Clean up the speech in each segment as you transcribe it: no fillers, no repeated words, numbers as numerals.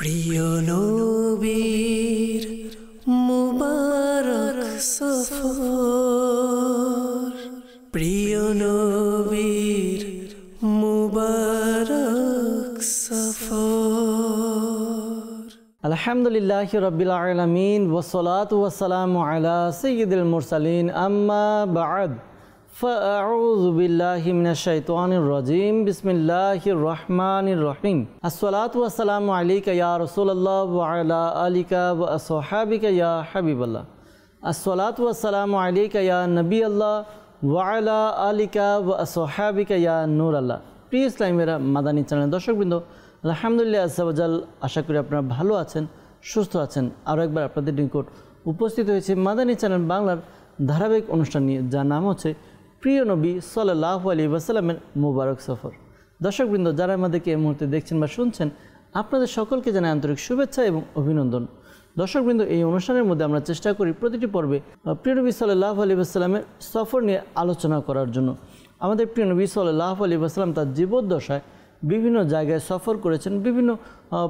প্রিয় নবীর মুবারক সফর, প্রিয় নবীর মুবারক সফর। আলহামদুলিল্লাহি রাব্বিল আলামিন ওয়াসসালাতু ওয়াসসালামু আলা সাইয়্যিদিল মুরসালিন আম্মা বা'দ ফাআউযু বিল্লাহি মিনাশ শাইতানির রাজীম বিসমিল্লাহির রহমানির রহিম। আসসালাতু ওয়াসসালামু আলাইকা ইয়া রাসূলুল্লাহ ওয়া আলা আলিকা ওয়া আসহাবিকা ইয়া হাবিবাল্লাহ। আসসালাতু ওয়াসসালামু আলাইকা ইয়া নবিয়াল্লাহ ওয়া আলা আলিকা ওয়া আসহাবিকা ইয়া নূরাল্লাহ। প্রিয় ইসলামীরা, মাদানী চ্যানেল দর্শকবৃন্দ, আলহামদুলিল্লাহ আজ্জাওয়াজাল, আশা করি আপনারা ভালো আছেন, সুস্থ আছেন। আরও একবার আপনাদের নিকট উপস্থিত হয়েছে মাদানী চ্যানেল বাংলার ধারাবাহিক অনুষ্ঠান নিয়ে, যার নাম হচ্ছে প্রিয় নবী সাল্লাল্লাহু আলাইহি ওয়াসাল্লামের মুবারক সফর। দর্শকবৃন্দ, যারা আমাদেরকে এই মুহূর্তে দেখছেন বা শুনছেন, আপনাদের সকলকে জানাই আন্তরিক শুভেচ্ছা এবং অভিনন্দন। দর্শকবৃন্দ, এই অনুষ্ঠানের মধ্যে আমরা চেষ্টা করি প্রতিটি পর্বে প্রিয় নবী সাল্লাল্লাহু আলাইহি ওয়াসাল্লামের সফর নিয়ে আলোচনা করার জন্য। আমাদের প্রিয় নবী সাল্লাল্লাহু আলাইহি ওয়াসাল্লাম তার জীবদ্দশায় বিভিন্ন জায়গায় সফর করেছেন, বিভিন্ন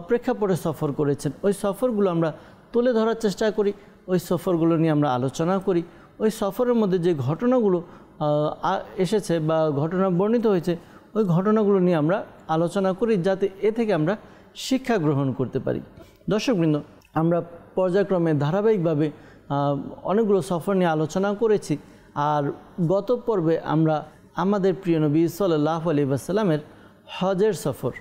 প্রেক্ষাপটে সফর করেছেন। ওই সফরগুলো আমরা তুলে ধরার চেষ্টা করি, ওই সফরগুলো নিয়ে আমরা আলোচনা করি। ওই সফরের মধ্যে যে ঘটনাগুলো এসেছে বা ঘটনা বর্ণিত হয়েছে, ওই ঘটনাগুলো নিয়ে আমরা আলোচনা করি, যাতে এ থেকে আমরা শিক্ষা গ্রহণ করতে পারি। দর্শকবৃন্দ, আমরা পর্যায়ক্রমে ধারাবাহিকভাবে অনেকগুলো সফর নিয়ে আলোচনা করেছি। আর গত পর্বে আমরা আমাদের প্রিয় নবী সাল্লাল্লাহু আলাইহি ওয়াসাল্লামের হজের সফর,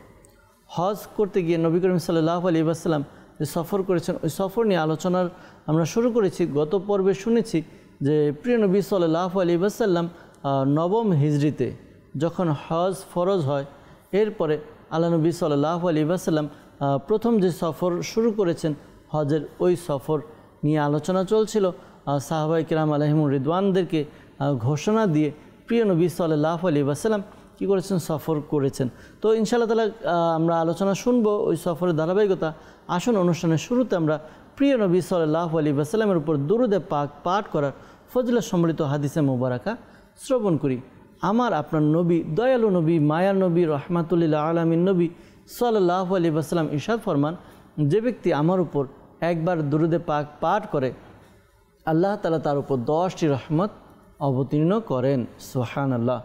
হজ করতে গিয়ে নবী করিম সাল্লাল্লাহু আলাইহি ওয়াসাল্লাম যে সফর করেছেন, ওই সফর নিয়ে আলোচনার আমরা শুরু করেছি। গত পর্বে শুনেছি যে প্রিয় নবী সাল্লাল্লাহু আলাইহি ওয়াসাল্লাম নবম হিজরিতে যখন হজ ফরজ হয়, এরপরে আল্লাহ নবী সাল্লাল্লাহু আলাইহি ওয়াসাল্লাম প্রথম যে সফর শুরু করেছেন হজের, ওই সফর নিয়ে আলোচনা চলছিল। সাহাবায়ে কিরাম আলাইহিমুর রিদওয়ানদেরকে ঘোষণা দিয়ে প্রিয় নবী সাল্লাল্লাহু আলাইহি ওয়াসাল্লাম কী করেছেন, সফর করেছেন। তো ইনশাআল্লাহ তাআলা আমরা আলোচনা শুনবো ওই সফরের ধারাবাহিকতা। আসুন অনুষ্ঠানের শুরুতে আমরা প্রিয় নবী সাল্লাল্লাহু আলাইহি ওয়াসাল্লামের উপর দুরূদে পাক পাঠ করার ফজিলত সম্বলিত হাদিসে মোবারকা শ্রবণ করি। আমার আপনার নবী, দয়ালু নবী, মায়ার নবী, রহমাতুল আলামিন নবী সাল্লাল্লাহু আলাইহি ওয়াসাল্লাম ইরশাদ ফরমান, যে ব্যক্তি আমার উপর একবার দুরূদে পাক পাঠ করে, আল্লাহ তাআলা তার উপর 10টি রহমত অবতীর্ণ করেন। সুবহানাল্লাহ।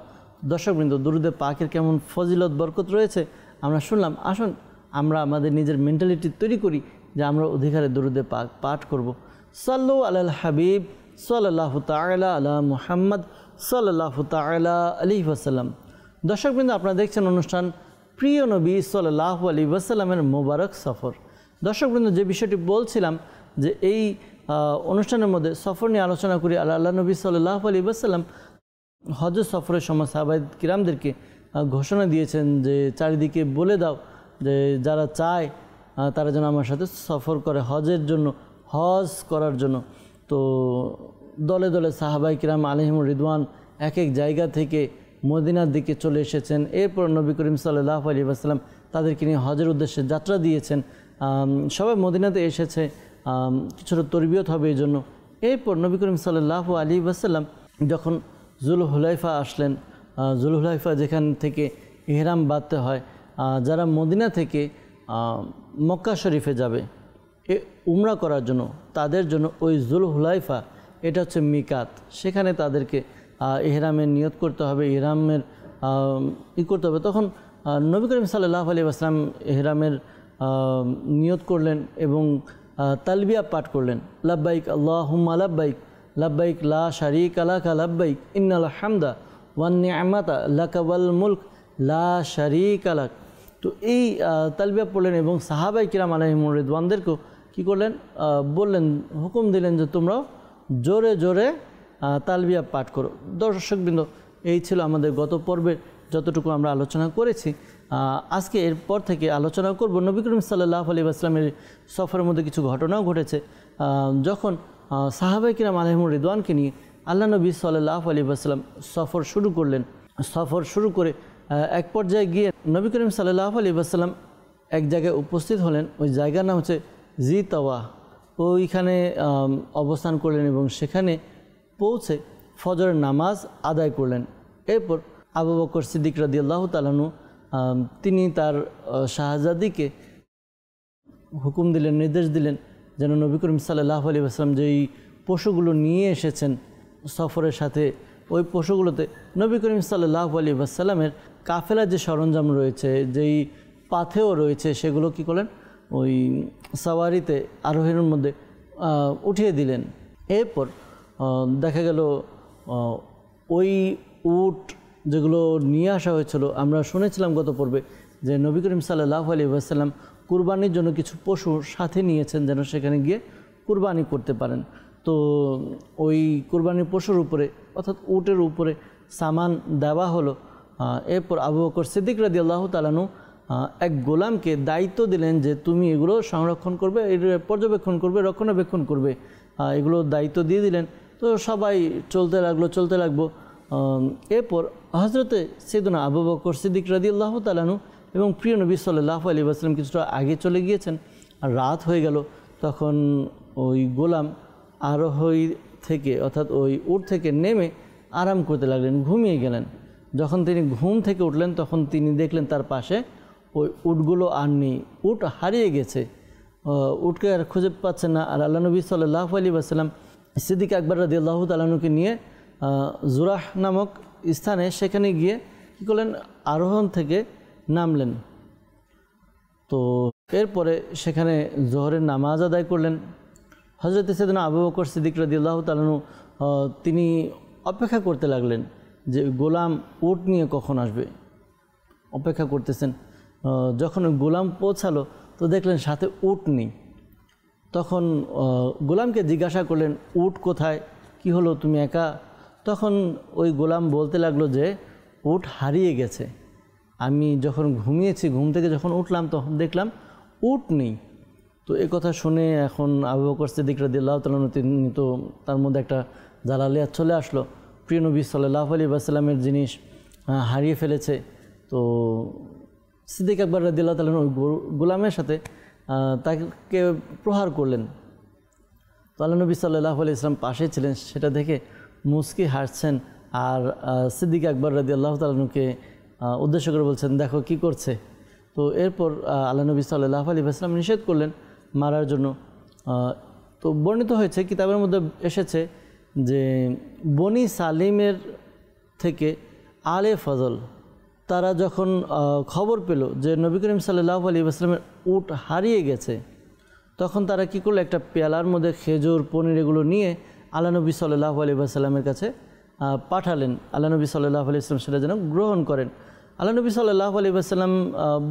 দর্শকবৃন্দ, দুরূদে পাকের কেমন ফজিলত বরকত রয়েছে আমরা শুনলাম। আসুন আমরা আমাদের নিজের মেন্টালিটি তৈরি করি যে আমরা অধিকারে দুরূদে পাক পাঠ করব। সাল্লু আলাল হাবিব সাল্লাল্লাহু তাআলা আলা মুহাম্মদ সাল্লাল্লাহু তাআলা আলাইহি ওয়াসাল্লাম। দর্শকবৃন্দ, আপনারা দেখছেন অনুষ্ঠান প্রিয় নবী সাল্লাল্লাহু আলাইহি ওয়াসাল্লামের মোবারক সফর। দর্শকবৃন্দ, যে বিষয়টি বলছিলাম যে এই অনুষ্ঠানের মধ্যে সফর নিয়ে আলোচনা করি। আল্লাহ নবী সাল্লাল্লাহু আলাইহি ওয়াসাল্লাম হজ সফরের সময় সাহাবায়ে কিরামদেরকে ঘোষণা দিয়েছেন যে চারিদিকে বলে দাও যে যারা চায় তারা যেন আমার সাথে সফর করে হজের জন্য, হজ করার জন্য। তো দলে দলে সাহাবায়ে কিরাম আলাইহিমুর রিদওয়ান এক এক জায়গা থেকে মদিনার দিকে চলে এসেছেন। এরপর নবী করিম সাল্লাল্লাহু আলাইহি ওয়াসাল্লাম তাদেরকে নিয়ে হজের উদ্দেশ্যে যাত্রা দিয়েছেন। সবাই মদিনাতে এসেছে, কিছুটা তরবিয়ত হবে এই জন্য। এরপর নবী করিম সাল্লাল্লাহু আলাইহি ওয়াসাল্লাম যখন জুলহুলাইফা আসলেন, জুলহুলাইফা যেখান থেকে ইহরাম বাঁধতে হয়, যারা মদিনা থেকে মক্কা শরীফে যাবে উমরা করার জন্য, তাদের জন্য ওই জুলহুলাইফা এটা হচ্ছে মিকাত। সেখানে তাদেরকে ইহরামের নিয়ত করতে হবে, ইহরামের করতে হবে। তখন নবী করিম সাল্লাল্লাহু আলাইহি ওয়াসাল্লাম ইহরামের নিয়ত করলেন এবং তালবিয়া পাঠ করলেন, লাব্বাইক আল্লাহুম্মা লাব্বাইক, লাব্বাইক লা শারীকা লাকা লাব্বাইক, ইন্নাল হামদা ওয়ান নি'মাতা লাকা ওয়াল মুলক লা শারীকা লাক। তো এই তালবিয়া পড়লেন এবং সাহাবায়ে কিরাম আলাইহিমুর রিদওয়ানদেরকেও কী করলেন, বললেন, হুকুম দিলেন যে তোমরাও জোরে জোরে তালবিয়া পাঠ করো। দর্শকবৃন্দ, এই ছিল আমাদের গত পর্বের যতটুকু আমরা আলোচনা করেছি। আজকে এরপর থেকে আলোচনা করব নবী করিম সাল্লাল্লাহু আলাইহি ওয়াসাল্লামের সফরের মধ্যে কিছু ঘটনাও ঘটেছে। যখন সাহাবায়ে কিরাম আলাইহিমুর রিদওয়ানকে নিয়ে আল্লাহ নবী সাল্লাল্লাহু আলাইহি ওয়াসাল্লাম সফর শুরু করলেন। সফর শুরু করে এক পর্যায়ে গিয়ে নবী করিম সাল্লাল্লাহু আলাইহি ওয়াসাল্লাম এক জায়গায় উপস্থিত হলেন। ওই জায়গার নাম হচ্ছে জিতাওয়া। ওইখানে অবস্থান করলেন এবং সেখানে পৌঁছে ফজরের নামাজ আদায় করলেন। এরপর আবু বকর সিদ্দিক রাদিয়াল্লাহু তাআলা আনহু তিনি তার শাহজাদিকে হুকুম দিলেন, নির্দেশ দিলেন যেন নবী করিম সাল্লাল্লাহু আলাইহি ওয়াসাল্লাম যেই পশুগুলো নিয়ে এসেছেন সফরের সাথে, ওই পশুগুলোতে নবী করিম সাল্লাল্লাহু আলাইহি ওয়াসাল্লামের কাফেলার যে সরঞ্জাম রয়েছে, যেই পাথেও রয়েছে, সেগুলো কি করলেন ওই সাওয়ারিতে আরোহীর মধ্যে উঠিয়ে দিলেন। এরপর দেখা গেল ওই উট যেগুলো নিয়ে আসা হয়েছিল, আমরা শুনেছিলাম গত পর্বে যে নবী করিম সাল্লাল্লাহু আলাইহি ওয়াসাল্লাম কুরবানির জন্য কিছু পশু সাথে নিয়েছেন যেন সেখানে গিয়ে কুরবানি করতে পারেন। তো ওই কুরবানির পশুর উপরে অর্থাৎ উটের উপরে সামান দেওয়া হলো। এরপর আবু বকর সিদ্দিক রাদিয়াল্লাহু তাআলা আনহু এক গোলামকে দায়িত্ব দিলেন যে তুমি এগুলো সংরক্ষণ করবে, এর পর্যবেক্ষণ করবে, রক্ষণাবেক্ষণ করবে, এগুলো দায়িত্ব দিয়ে দিলেন। তো সবাই চলতে লাগলো। এরপর হজরতে সাইয়েদনা আবু বকর সিদ্দিক রাদিয়াল্লাহু তাআলা আনহু এবং প্রিয় নবী সাল্লাল্লাহু আলাইহি ওয়াসাল্লাম কিছুটা আগে চলে গিয়েছেন, আর রাত হয়ে গেল। তখন ওই গোলাম আরোহী থেকে অর্থাৎ ওই উট থেকে নেমে আরাম করতে লাগলেন, ঘুমিয়ে গেলেন। যখন তিনি ঘুম থেকে উঠলেন তখন তিনি দেখলেন তার পাশে ওই উটগুলো আর নেই, উট হারিয়ে গেছে, উটকে আর খুঁজে পাচ্ছেন না। আর আল্লাহ নবী সাল্লাল্লাহু আলাইহি ওয়াসাল্লাম সিদ্দিক আকবর রাদিয়াল্লাহু তাআলা আনহুকে নিয়ে জুরাহ নামক স্থানে সেখানে গিয়ে কী করলেন, আরোহণ থেকে নামলেন। তো এরপরে সেখানে জোহরের নামাজ আদায় করলেন। হযরত সাইয়েদনা আবু বকর সিদ্দিক রাদিয়াল্লাহু তাআলা আনহু তিনি অপেক্ষা করতে লাগলেন যে গোলাম উট নিয়ে কখন আসবে, অপেক্ষা করতেছেন। যখন গোলাম পৌঁছালো তো দেখলেন সাথে উট নেই। তখন গোলামকে জিজ্ঞাসা করলেন, উট কোথায়, কি হলো, তুমি একা? তখন ওই গোলাম বলতে লাগলো যে উট হারিয়ে গেছে, আমি যখন ঘুমিয়েছি, ঘুম থেকে যখন উঠলাম তখন দেখলাম উট নেই। তো এই কথা শুনে এখন আবু বকর সিদ্দিক রাদিয়াল্লাহু তাআলা তিনি তো তার মধ্যে একটা জালালিয়াত চলে আসলো, প্রিয় নবী সাল্লাল্লাহু আলাইহি ওয়াসাল্লামের জিনিস হারিয়ে ফেলেছে। তো সিদ্দিক আকবর রাদিয়াল্লাহু তাআলা ওই গোলামের সাথে তাকে প্রহার করলেন। তো আল্লাহ নবী সাল্লাল্লাহু আলাইহি ওয়াসাল্লাম পাশে ছিলেন, সেটা দেখে মুস্কি হাসছেন আর সিদ্দিক আকবর রাদিয়াল্লাহু তাআলাকে উদ্দেশ্য করে বলছেন, দেখো কি করছে। তো এরপর আল্লাহ নবী সাল্লাল্লাহু আলাইহি ওয়াসাল্লাম নিষেধ করলেন মারার জন্য। তো বর্ণিত হয়েছে, কিতাবের মধ্যে এসেছে যে বনি সালিমের থেকে আলে ফজল তারা যখন খবর পেল যে নবী করিম সাল্লাল্লাহু আলাইহি ওয়াসাল্লামের উট হারিয়ে গেছে, তখন তারা কী করলো, একটা পেয়ালার মধ্যে খেজুর পনির এগুলো নিয়ে আল্লাহ নবী সাল্লাল্লাহু আলাইহি ওয়াসাল্লামের কাছে পাঠালেন। আল্লাহ নবী সাল্লাল্লাহু আলাইহি ওয়াসাল্লাম সেটা যেন গ্রহণ করেন। আল্লাহ নবী সাল্লাল্লাহু আলাইহি ওয়াসাল্লাম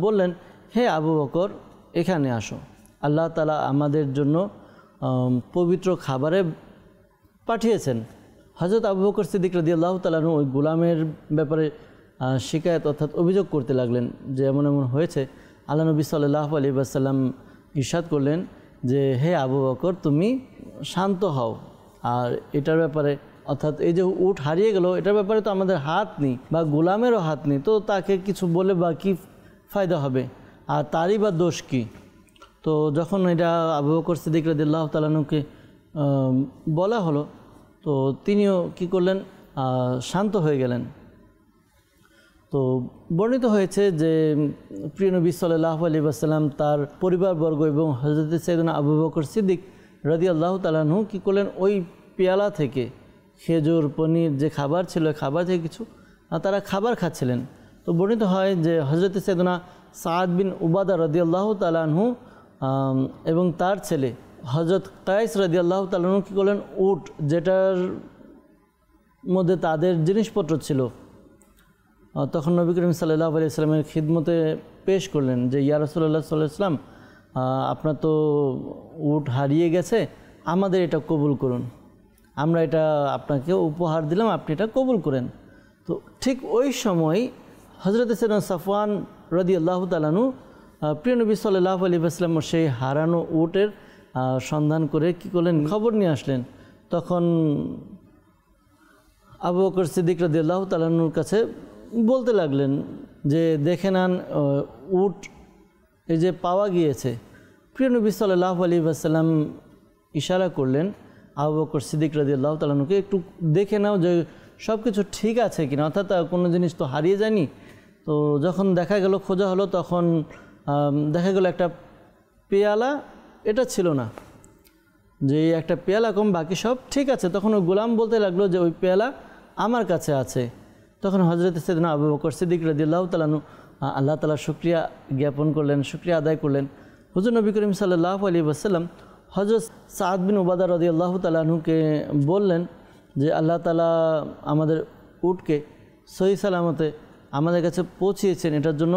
বললেন, হে আবু বকর, এখানে আসো, আল্লাহ তাআলা আমাদের জন্য পবিত্র খাবারে পাঠিয়েছেন। হযরত আবু বকর সিদ্দিক রাদিয়াল্লাহু তাআলা আনহু ওই গোলামের ব্যাপারে শিকায়ত অর্থাৎ অভিযোগ করতে লাগলেন যে এমন এমন হয়েছে। আল্লাহ নবী সাল্লাল্লাহু আলাইহি ওয়াসাল্লাম ইরশাদ করলেন যে হে আবু বকর, তুমি শান্ত হও, আর এটার ব্যাপারে অর্থাৎ এই যে উট হারিয়ে গেল এটার ব্যাপারে তো আমাদের হাত নেই বা গোলামেরও হাত নেই, তো তাকে কিছু বলে বা কী ফায়দা হবে, আর তারই বা দোষ কী। তো যখন এটা আবু বকর সিদ্দিক রাদিয়াল্লাহু তাআলা আনহুকে বলা হলো, তো তিনিও কি করলেন, শান্ত হয়ে গেলেন। তো বর্ণিত হয়েছে যে প্রিয় নবী সাল্লাল্লাহু আলাইহি ওয়াসাল্লাম তার পরিবারবর্গ এবং হযরত সাইয়েদনা আবু বকর সিদ্দিক রাদিয়াল্লাহু তাআলা আনহু কী করলেন, ওই পেয়ালা থেকে খেজুর পনির যে খাবার ছিল, খাবার থেকে কিছু তারা খাবার খাচ্ছিলেন। তো বর্ণিত হয় যে হযরত সাইয়েদনা সাদ বিন উবাদা রাদিয়াল্লাহু তাআলা আনহু এবং তার ছেলে হযরত কায়েস রাদিয়াল্লাহু তাআলা আনহু কী করলেন, উট যেটার মধ্যে তাদের জিনিসপত্র ছিল, তখন নবী করিম সাল্লাল্লাহু আলাইহি ওয়াসাল্লামের খিদমতে পেশ করলেন যে ইয়া রাসূলুল্লাহ সাল্লাল্লাহু আলাইহি ওয়াসাল্লাম, আপনার তো উট হারিয়ে গেছে, আমাদের এটা কবুল করুন, আমরা এটা আপনাকে উপহার দিলাম, আপনি এটা কবুল করেন। তো ঠিক ওই সময় হযরত সাইয়েদনা সাফওয়ান রাদিয়াল্লাহু তাআলা আনহু প্রিয় নবী সাল্লাল্লাহু আলাইহি ওয়াসাল্লামের সেই হারানো উটের সন্ধান করে কী করলেন, খবর নিয়ে আসলেন। তখন আবু বকর সিদ্দিক রাদিয়াল্লাহু তাআলা আনহুর কাছে বলতে লাগলেন যে দেখে নেন উট এই যে পাওয়া গিয়েছে। প্রিয় নবী সাল্লাল্লাহু আলাইহি ওয়াসাল্লাম ইশারা করলেন আবু বকর সিদ্দিক রাদিয়াল্লাহু তাআলা আনহুকে, একটু দেখে নাও যে সব কিছু ঠিক আছে কিনা, অর্থাৎ কোনো জিনিস তো হারিয়ে যায়নি। তো যখন দেখা গেল, খোঁজা হলো, তখন দেখা গেল একটা পেয়ালা এটা ছিল না, যে একটা পেয়ালা কম বাকি সব ঠিক আছে। তখন ওই গোলাম বলতে লাগলো যে ওই পেয়ালা আমার কাছে আছে। তখন হজরত সাইয়েদনা আবু বকর সিদ্দিক রাদিয়াল্লাহু তাআলা আনহু আল্লাহ তাআলার শুকরিয়া জ্ঞাপন করলেন, শুকরিয়া আদায় করলেন। হুজুর নবী করিম সাল্লাল্লাহু আলাইহি ওয়াসাল্লাম হজরত সাদ বিন উবাদা রাদিয়াল্লাহু তাআলা আনহুকে বললেন যে আল্লাহ তাআলা আমাদের উটকে সহি সালামতে আমাদের কাছে পৌঁছিয়েছেন, এটার জন্য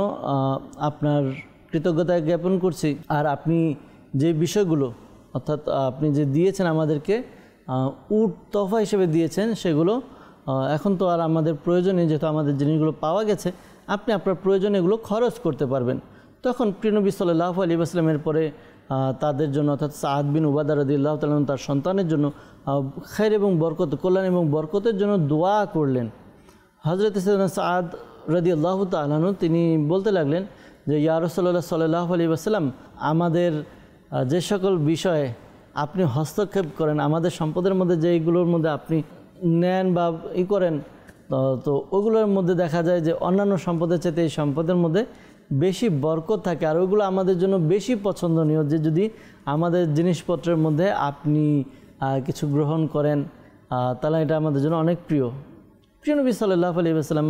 আপনার কৃতজ্ঞতা জ্ঞাপন করছি। আর আপনি যে বিষয়গুলো অর্থাৎ আপনি যে দিয়েছেন আমাদেরকে উট তোহফা হিসেবে দিয়েছেন, সেগুলো এখন তো আর আমাদের প্রয়োজনে, যেহেতু আমাদের জিনিসগুলো পাওয়া গেছে, আপনি আপনার প্রয়োজনে এগুলো খরচ করতে পারবেন। তখন প্রিয় নবী সাল্লাল্লাহু আলাইহি ওয়াসাল্লামের পরে তাদের জন্য অর্থাৎ সাদ বিন উবাদা রাদিয়াল্লাহু তাআলা তার সন্তানের জন্য খায়র এবং বরকত, কল্যাণ এবং বরকতের জন্য দোয়া করলেন। হযরত সাদ রাদিয়াল্লাহু তাআলা তিনি বলতে লাগলেন যে ইয়া রাসূলুল্লাহ সাল্লাল্লাহু আলাইহি ওয়াসাল্লাম, আমাদের যে সকল বিষয়ে আপনি হস্তক্ষেপ করেন, আমাদের সম্পদের মধ্যে যেগুলোর মধ্যে আপনি নেন বা করেন, তো ওগুলোর মধ্যে দেখা যায় যে অন্যান্য সম্পদের চাইতে এই সম্পদের মধ্যে বেশি বরকত থাকে, আর ওইগুলো আমাদের জন্য বেশি পছন্দনীয়। যে যদি আমাদের জিনিসপত্রের মধ্যে আপনি কিছু গ্রহণ করেন তাহলে এটা আমাদের জন্য অনেক প্রিয়। প্রিয় নবী সাল্লাল্লাহু আলাইহি ওয়াসাল্লাম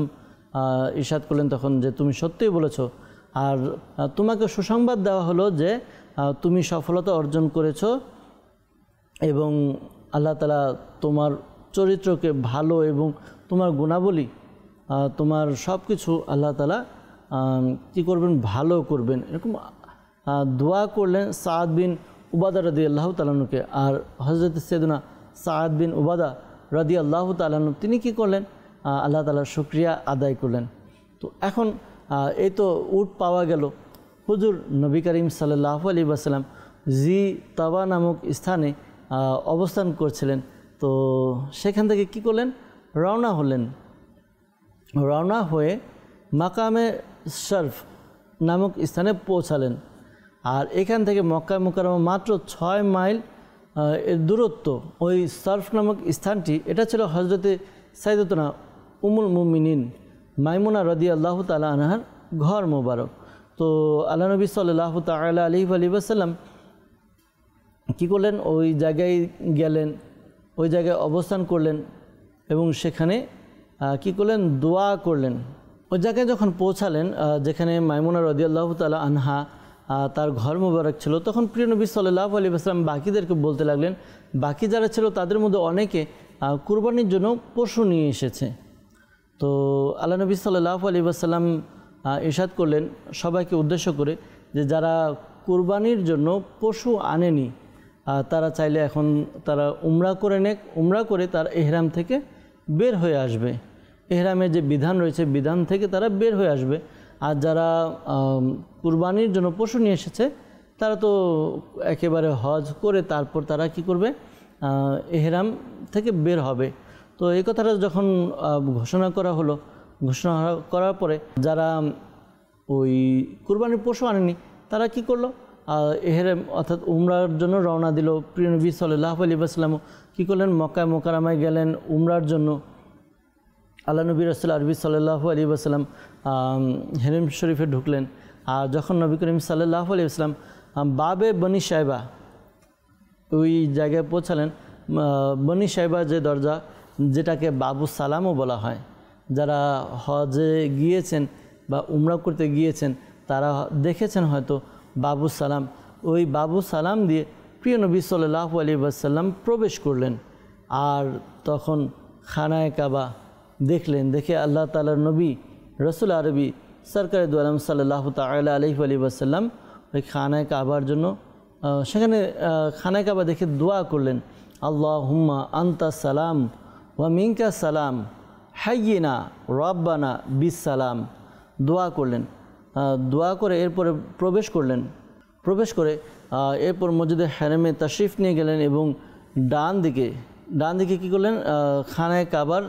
ইরশাদ করলেন তখন যে তুমি সত্যিই বলেছো, আর তোমাকে সুসংবাদ দেওয়া হলো যে তুমি সফলতা অর্জন করেছো এবং আল্লাহ তাআলা তোমার চরিত্রকে ভালো এবং তোমার গুণাবলী, তোমার সব কিছু আল্লাহ তাআলা কী করবেন, ভালো করবেন। এরকম দোয়া করলেন সাদ বিন উবাদা রাদিয়াল্লাহু তাআলা আনহুকে। আর হযরত সাইয়েদনা সাদ বিন উবাদা রাদিয়াল্লাহু তাআলা আনহু তিনি কী করলেন, আল্লাহ তাআলার শুকরিয়া আদায় করলেন। তো এখন এই তো উট পাওয়া গেল। হুজুর নবী করিম সাল্লাল্লাহু আলাইহি ওয়াসাল্লাম জি তাবা নামক স্থানে অবস্থান করছিলেন। তো সেখান থেকে কি করলেন, রওনা হলেন। রওনা হয়ে মাকামে শরফ নামক স্থানে পৌঁছালেন। আর এখান থেকে মক্কা মুকাররমা মাত্র 6 মাইল এর দূরত্ব। ওই শরফ নামক স্থানটি এটা ছিল হজরতে সাইয়্যিদাতুনা উম্মুল মুমিনিন মাইমুনা রাদিয়াল্লাহু তাআলা আনহার ঘর মোবারক। তো আল্লাহ নবী সাল্লাল্লাহু তাআলা আলাইহি ওয়াসাল্লাম কী করলেন, ওই জায়গায় গেলেন, ওই জায়গায় অবস্থান করলেন এবং সেখানে কি করলেন, দোয়া করলেন। ওই জায়গায় যখন পৌঁছালেন যেখানে মাইমুনা রাদিয়াল্লাহু তাআলা আনহা তার ঘর মোবারক ছিল, তখন প্রিয় নবী সাল্লাল্লাহু আলাইহি ওয়াসাল্লাম বাকিদেরকে বলতে লাগলেন, বাকি যারা ছিল তাদের মধ্যে অনেকে কুরবানির জন্য পশু নিয়ে এসেছে। তো আল্লাহ নবী সাল্লাল্লাহু আলাইহি ওয়াসাল্লাম ইরশাদ করলেন সবাইকে উদ্দেশ্য করে যে যারা কুরবানির জন্য পশু আনেনি তারা চাইলে এখন তারা উমরা করে নেক, উমরা করে তার ইহরাম থেকে বের হয়ে আসবে। ইহরামের যে বিধান রয়েছে বিধান থেকে তারা বের হয়ে আসবে। আর যারা কুরবানির জন্য পশু নিয়ে এসেছে তারা তো একেবারে হজ করে তারপর তারা কি করবে, ইহরাম থেকে বের হবে। তো এই কথাটা যখন ঘোষণা করা হলো, ঘোষণা করার পরে যারা ওই কুরবানির পশু আনেনি তারা কি করলো, ইহরাম অর্থাৎ উমরার জন্য রওনা দিল। প্রিয় নবী সাল্লাল্লাহু আলাইহি ওয়াসাল্লাম কী করলেন, মক্কা মুকাররমায় গেলেন উমরার জন্য। আল্লাহ নবী রাসূল আরবি সাল্লাল্লাহু আলাইহি ওয়াসাল্লাম হেরেম শরীফে ঢুকলেন। আর যখন নবী করিম সাল্লাল্লাহু আলাইহি ওয়াসাল্লাম বাবে বনি সাইবা ওই জায়গায় পৌঁছালেন, বনি সাইবা যে দরজা যেটাকে বাবু সালামও বলা হয়, যারা হজে গিয়েছেন বা উমরা করতে গিয়েছেন তারা দেখেছেন হয়তো বাবু সালাম। ওই বাবু সালাম দিয়ে প্রিয় নবী সাল্লাল্লাহু আলাইহি ওয়াসাল্লাম প্রবেশ করলেন। আর তখন খানায়ে কাবা দেখলেন, দেখে আল্লাহ তাআলার নবী রসুল আরবি সরকারে দু আলম সাল্লাল্লাহু তাআলা আলাইহি ওয়াসাল্লাম ওই খানায়ে কাবার জন্য সেখানে খানায়ে কাবা দেখে দোয়া করলেন, আল্লাহুম্মা আনতা সালাম ওয়া মিনকা সালাম হাইয়িনা রাব্বানা বিস সালাম দোয়া করলেন। দোয়া করে এরপরে প্রবেশ করলেন। প্রবেশ করে এরপর মসজিদে হারামে তাশরিফ নিয়ে গেলেন এবং ডান দিকে কী করলেন, খানায়ে কাবার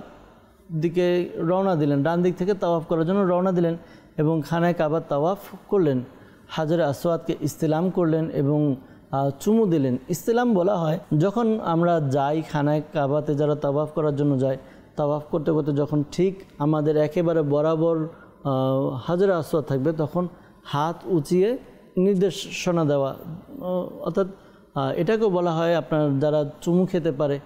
দিকে রওনা দিলেন। ডান দিক থেকে তাওয়াফ করার জন্য রওনা দিলেন এবং খানায়ে কাবার তাওয়াফ করলেন। হাজরে আসওয়াদকে ইস্তিলাম করলেন এবং চুমু দিলেন। ইস্তিলাম বলা হয় যখন আমরা যাই খানায়ে কাবাতে, যারা তাওয়াফ করার জন্য যায়, তাওয়াফ করতে করতে যখন ঠিক আমাদের একেবারে বরাবর হাজরে আসওয়াদ থাকবে তখন হাত উঁচিয়ে নির্দেশনা দেওয়া, অর্থাৎ এটাকেও বলা হয় আপনার যারা চুমু খেতে পারে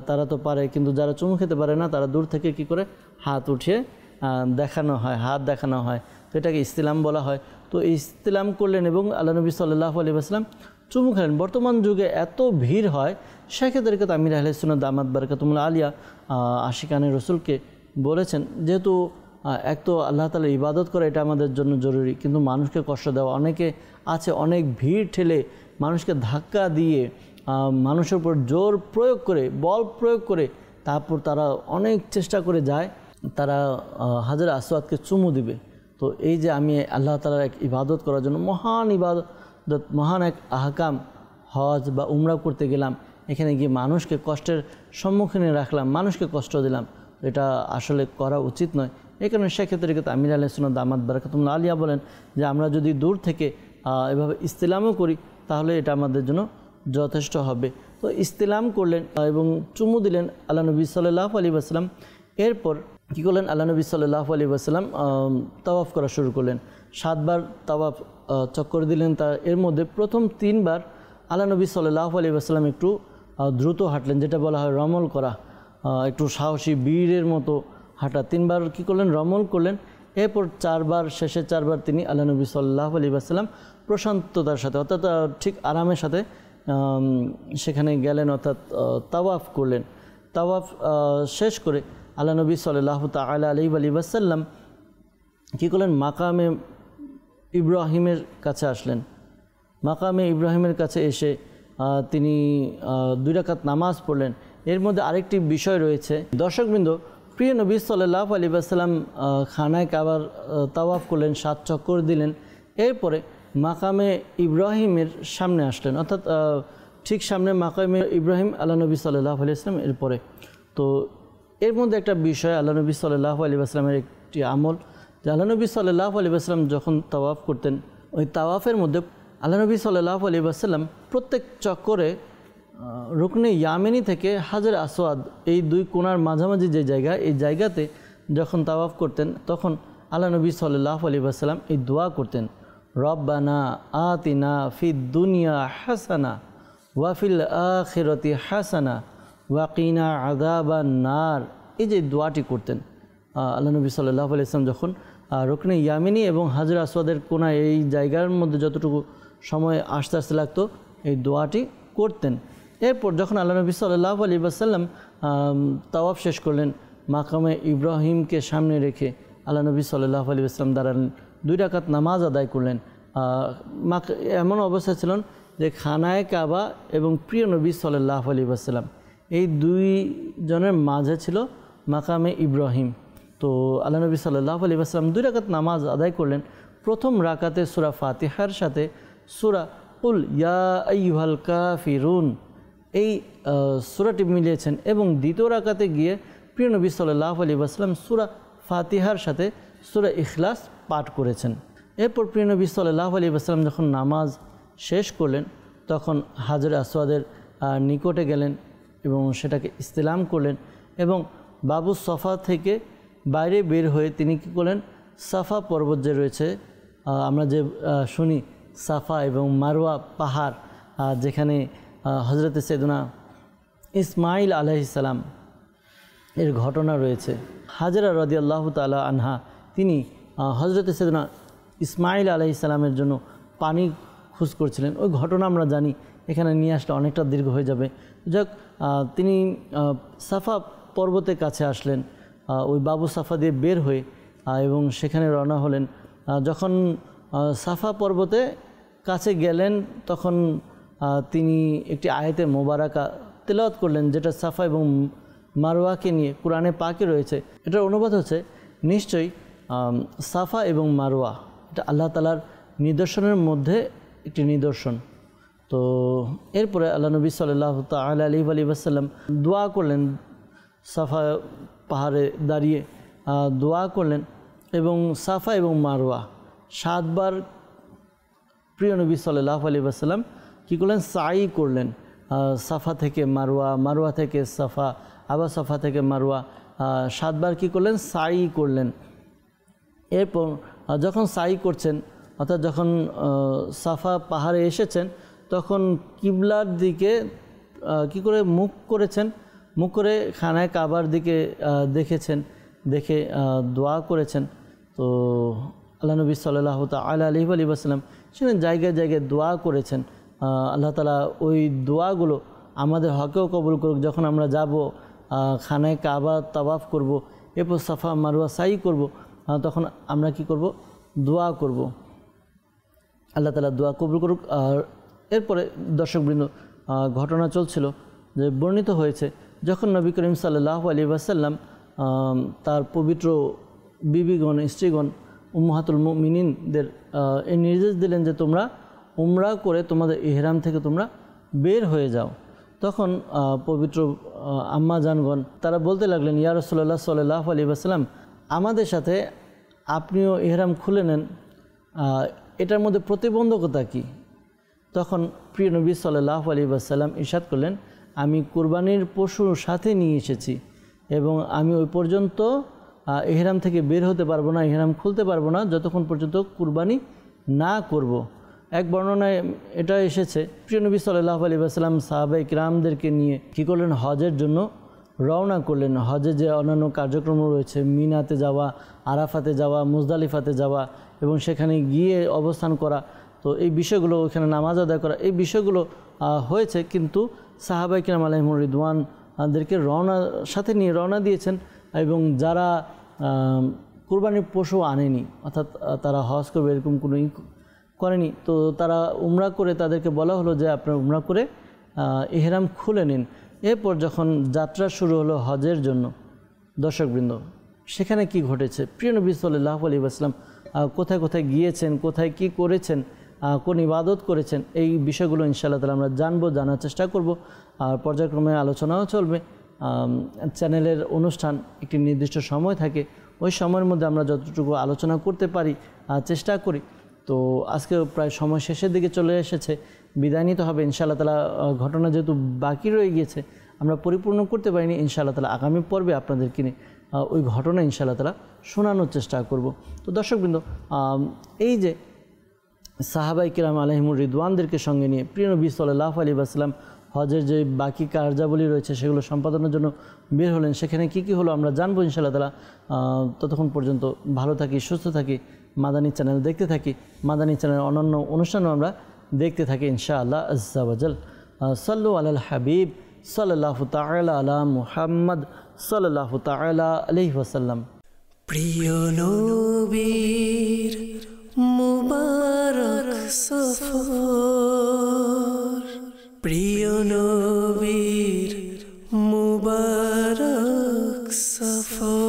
তারা তো পারে, কিন্তু যারা চুমু খেতে পারে না তারা দূর থেকে কি করে হাত উঠিয়ে দেখানো হয়, হাত দেখানো হয়, তো এটাকে ইস্তিলাম বলা হয়। তো ইস্তিলাম করলেন এবং আল্লাহ নবী সাল্লাল্লাহু আলাইহি ওয়াসাল্লাম চুমু খেলেন। বর্তমান যুগে এত ভিড় হয়, সেক্ষেত্রে আমির আহলে সুন্নাত দামাত বারাকাতুহুল আলিয়া আশিকানে রসুলকে বলেছেন, যেহেতু এক তো আল্লাহ তাআলার ইবাদত করা এটা আমাদের জন্য জরুরি, কিন্তু মানুষকে কষ্ট দেওয়া অনেকে আছে, অনেক ভিড় ঠেলে মানুষকে ধাক্কা দিয়ে মানুষের উপর জোর প্রয়োগ করে, বল প্রয়োগ করে তারপর তারা অনেক চেষ্টা করে যায় তারা হাজরে আসওয়াদকে চুমু দিবে। তো এই যে আমি আল্লাহ তাআলার এক ইবাদত করার জন্য মহান ইবাদত, মহান এক আহকাম হজ বা উমরা করতে গেলাম, এখানে গিয়ে মানুষকে কষ্টের সম্মুখীনে রাখলাম, মানুষকে কষ্ট দিলাম, এটা আসলে করা উচিত নয়। এই কারণে সেক্ষেত্রে আমির আহলে সুন্নাত দামাত বারাকাতুহুল আলিয়া বলেন যে আমরা যদি দূর থেকে এভাবে ইস্তিলামও করি তাহলে এটা আমাদের জন্য যথেষ্ট হবে। তো ইস্তিলাম করলেন এবং চুমু দিলেন আল্লাহ নবী সাল্লাল্লাহু আলাইহি ওয়াসাল্লাম। এরপর কী করলেন, আল্লাহ নবী সাল্লাল্লাহু আলাইহি ওয়াসাল্লাম তাওয়াফ করা শুরু করলেন। 7 বার তাওয়াফ চক্কর দিলেন। এর মধ্যে প্রথম 3 বার আল্লাহ নবী সাল্লাল্লাহু আলাইহি ওয়াসাল্লাম একটু দ্রুত হাঁটলেন, যেটা বলা হয় রমল করা, একটু সাহসী বীরের মতো হাঁটা। 3 বার কী করলেন, রমল করলেন। এরপর 4 বার, শেষে 4 বার তিনি আল্লাহ নবী সাল্লাল্লাহু আলাইহি ওয়াসাল্লাম প্রশান্ততার সাথে, অর্থাৎ ঠিক আরামের সাথে সেখানে গেলেন, অর্থাৎ তাওয়াফ করলেন। তাওয়াফ শেষ করে আল্লাহ নবী সাল্লাল্লাহু তাআলা আলাইহি ওয়াসাল্লাম কী করলেন, মাকামে ইব্রাহিমের কাছে আসলেন। মাকামে ইব্রাহিমের কাছে এসে তিনি 2 রাকাত নামাজ পড়লেন। এর মধ্যে আরেকটি বিষয় রয়েছে দর্শকবৃন্দ, প্রিয় নবী সাল্লাল্লাহু আলাইহি ওয়াসাল্লাম খানায় কাবার তাওয়াফ করলেন, 7 চক্কর দিলেন। এরপরে মাকামে ইব্রাহিমের সামনে আসলেন, অর্থাৎ ঠিক সামনে মাকামে ইব্রাহিম আল্লাহ নবী সাল্লাল্লাহু আলাইহি ওয়াসাল্লাম। এরপরে তো এর মধ্যে একটা বিষয়, আল্লাহ নবী সাল্লাল্লাহু আলাইহি ওয়াসাল্লামের একটি আমল, যে আল্লাহ নবী সাল্লাল্লাহু আলাইহি ওয়াসাল্লাম যখন তাওয়াফ করতেন, ওই তাওয়াফের মধ্যে আল্লাহ নবী সাল্লাল্লাহু আলাইহি ওয়াসাল্লাম প্রত্যেক চক্করে রুকনে ইয়ামেনি থেকে হাজর আসওয়াদ, এই 2 কোণার মাঝামাঝি যে জায়গা, এই জায়গাতে যখন তাওয়াফ করতেন তখন আল্লাহ নবী সাল্লাল্লাহু আলাইহি ওয়াসাল্লাম এই দোয়া করতেন, রব্বানা আতিনা ফিদ দুনিয়া হাসানা ওয়া ফিল আখিরাতি হাসানা ওয়া কিনা আযাবান নার। এই যে দোয়াটি করতেন আল্লাহ নবী সাল্লাল্লাহু আলাইহি ওয়াসাল্লাম যখন রুকনে ইয়ামিনী এবং হাজর আসওয়াদের কোণা এই জায়গার মধ্যে যতটুকু সময় আসতে আসতে লাগতো এই দোয়াটি করতেন। এরপর যখন আল্লাহ নবী সাল্লাল্লাহু আলাইহি ওয়াসাল্লাম তাওয়াফ শেষ করলেন, মাকামে ইব্রাহিমকে সামনে রেখে আল্লাহ নবী সাল্লাল্লাহু আলাইহি ওয়াসাল্লাম দাঁড়ালেন, 2 রাকাত নামাজ আদায় করলেন। এমন অবস্থা ছিলেন যে খানায়ে কাবা এবং প্রিয় নবী সাল্লাল্লাহু আলাইহি ওয়াসাল্লাম এই 2 জনের মাঝে ছিল মাকামে ইব্রাহিম। তো আল্লাহ নবী সাল্লাল্লাহু আলাইহি ওয়াসাল্লাম 2 রাকাত নামাজ আদায় করলেন। প্রথম রাকাতে সূরা ফাতিহার সাথে সূরা কুল ইয়া আইয়ুহাল কাফিরুন এই সূরাটি মিলিয়েছেন এবং দ্বিতীয় রাকাতে গিয়ে প্রিয় নবী সাল্লাল্লাহু আলাইহি ওয়াসাল্লাম সূরা ফাতিহার সাথে সূরা ইখলাস পাঠ করেছেন। এরপর প্রিয় নবী সাল্লাল্লাহু আলাইহি ওয়াসাল্লাম যখন নামাজ শেষ করলেন তখন হাজর আসওয়াদের নিকটে গেলেন এবং সেটাকে ইস্তিলাম করলেন এবং বাবু সফা থেকে বাইরে বের হয়ে তিনি কী করলেন, সাফা পর্বত যে রয়েছে, আমরা যে শুনি সাফা এবং মারওয়া পাহাড়, যেখানে হজরতে সৈয়দনা ইসমাইল আলাইহিস সালাম এর ঘটনা রয়েছে। হাজরা রাদিয়াল্লাহু তাআলা আনহা তিনি হজরতে সৈয়দনা ইসমাইল আলাইহিস সালামের জন্য পানি খোঁজ করছিলেন, ওই ঘটনা আমরা জানি, এখানে নিয়ে আসলে অনেকটা দীর্ঘ হয়ে যাবে। যাক, তিনি সাফা পর্বতের কাছে আসলেন, ওই বাবু সাফা দিয়ে বের হয়ে এবং সেখানে রওনা হলেন। যখন সাফা পর্বতে কাছে গেলেন তখন তিনি একটি আয়াতে মোবারকা তেলাওয়াত করলেন, যেটা সাফা এবং মারওয়াকে নিয়ে কোরআনে পাকে রয়েছে। এটার অনুবাদ হচ্ছে, নিশ্চয়ই সাফা এবং মারওয়া এটা আল্লাহ তাআলার নিদর্শনের মধ্যে একটি নিদর্শন। তো এরপরে আল্লাহ নবী সাল্লাল্লাহু তাআলা আলাইহি ওয়াসাল্লাম দোয়া করলেন, সাফা পাহাড়ে দাঁড়িয়ে দোয়া করলেন এবং সাফা এবং মারওয়া 7 বার প্রিয় নবী সাল্লাল্লাহু আলাইহি ওয়াসাল্লাম কী করলেন, সাই করলেন, সাফা থেকে মারওয়া, মারওয়া থেকে সাফা, আবার সাফা থেকে মারওয়া 7 বার কী করলেন, সাই করলেন। এরপর যখন সাই করছেন অর্থাৎ যখন সাফা পাহাড়ে এসেছেন তখন কিবলার দিকে কি করে মুখ করেছেন, মুখ করে খানায় কাবার দিকে দেখেছেন, দেখে দোয়া করেছেন। তো আল্লাহ নবী সাল্লাল্লাহু তাআলা আলাইহি ওয়াসাল্লাম সেখানে জায়গায় জায়গায় দোয়া করেছেন। আল্লাহ তাআলা ওই দোয়াগুলো আমাদের হকেও কবুল করুক। যখন আমরা যাব খানায় কাবা তাওয়াফ করব, এরপর সাফা মারওয়া সাই করব, তখন আমরা কি করব, দোয়া করব। আল্লাহ তাআলা দোয়া কবুল করুক। আর এরপরে দর্শকবৃন্দ ঘটনা চলছিল যে বর্ণিত হয়েছে যখন নবী করিম সাল্লাল্লাহু আলাইহি ওয়াসাল্লাম তার পবিত্র বিবিগণ, স্ত্রীগণ, উম্মাহাতুল মুমিনিনদের এই নির্দেশ দিলেন যে তোমরা উমরা করে তোমাদের ইহরাম থেকে তোমরা বের হয়ে যাও। তখন পবিত্র আম্মা জানগণ তারা বলতে লাগলেন, ইয়া রাসূলুল্লাহ সাল্লাল্লাহু আলাইহি ওয়াসাল্লাম, আমাদের সাথে আপনিও ইহরাম খুলে নেন, এটার মধ্যে প্রতিবন্ধকতা কি? তখন প্রিয় নবী সাল্লাল্লাহু আলাইহি ওয়াসাল্লাম ইরশাদ করলেন, আমি কুরবানির পশুর সাথে নিয়ে এসেছি এবং আমি ওই পর্যন্ত ইহরাম থেকে বের হতে পারবো না, ইহরাম খুলতে পারবো না যতক্ষণ পর্যন্ত কুরবানি না করব। এক বর্ণনায় এটা এসেছে প্রিয় নবী সাল্লাল্লাহু আলাইহি ওয়াসাল্লাম সাহাবায়ে কিরামদেরকে নিয়ে কী করলেন, হজের জন্য রওনা করলেন। হজে যে অন্যান্য কার্যক্রম রয়েছে, মিনাতে যাওয়া, আরাফাতে যাওয়া, মুজদালিফাতে যাওয়া এবং সেখানে গিয়ে অবস্থান করা, তো এই বিষয়গুলো, ওখানে নামাজ আদায় করা, এই বিষয়গুলো হয়েছে। কিন্তু সাহাবায়ে কিরাম আলাইহিমুর রিদওয়ানদেরকে সাথে নিয়ে রওনা দিয়েছেন এবং যারা কুরবানির পশু আনেনি, অর্থাৎ তারা হজ করবে এরকম কোনো করেনি, তো তারা উমরা করে তাদেরকে বলা হলো যে আপনারা উমরা করে ইহরাম খুলে নিন। এরপর যখন যাত্রা শুরু হলো হজের জন্য, দর্শকবৃন্দ সেখানে কি ঘটেছে, প্রিয় নবী সাল্লাল্লাহু আলাইহি ওয়াসাল্লাম কোথায় কোথায় গিয়েছেন, কোথায় কি করেছেন, কোন ইবাদত করেছেন, এই বিষয়গুলো ইনশাআল্লাহ তাআলা আমরা জানবো, জানার চেষ্টা করব। আর পর্যায়ক্রমে আলোচনাও চলবে। চ্যানেলের অনুষ্ঠান একটি নির্দিষ্ট সময় থাকে, ওই সময়ের মধ্যে আমরা যতটুকু আলোচনা করতে পারি চেষ্টা করি। তো আজকে প্রায় সময় শেষের দিকে চলে এসেছে, বিদায় নিতে হবে ইনশাআল্লাহ তাআলা। ঘটনা যেহেতু বাকি রয়ে গিয়েছে, আমরা পরিপূর্ণ করতে পারিনি, ইনশাআল্লাহ তাআলা আগামী পর্বে আপনাদেরকে নিয়ে ওই ঘটনা ইনশাআল্লাহ তাআলা শোনানোর চেষ্টা করব। তো দর্শকবৃন্দ, এই যে সাহাবায়ে কিরাম আলাইহিমুর রিদওয়ানদেরকে সঙ্গে নিয়ে প্রিয় নবী সাল্লাল্লাহু আলাইহি ওয়াসাল্লাম হজের যে বাকি কার্যাবলী রয়েছে সেগুলো সম্পাদনের জন্য বের হলেন। সেখানে কি কি হলো আমরা জানবো ইনশাআল্লাহ তাআলা। ততক্ষণ পর্যন্ত ভালো থাকি, সুস্থ থাকি, মাদানী চ্যানেল দেখতে থাকি, মাদানী চ্যানেলের অন্যান্য অনুষ্ঠানও আমরা দেখতে থাকি ইনশাআল্লাহ আজ্জা ওয়াজাল। সাল্লু আলাল হাবিব সাল্লাল্লাহু তাআলা আলা মুহাম্মদ সাল্লাল্লাহু তাআলা আলাইহি ওয়াসাল্লাম। প্রিয় নবীর মুবারক সফর, প্রিয় নবীর মুবারক সফর।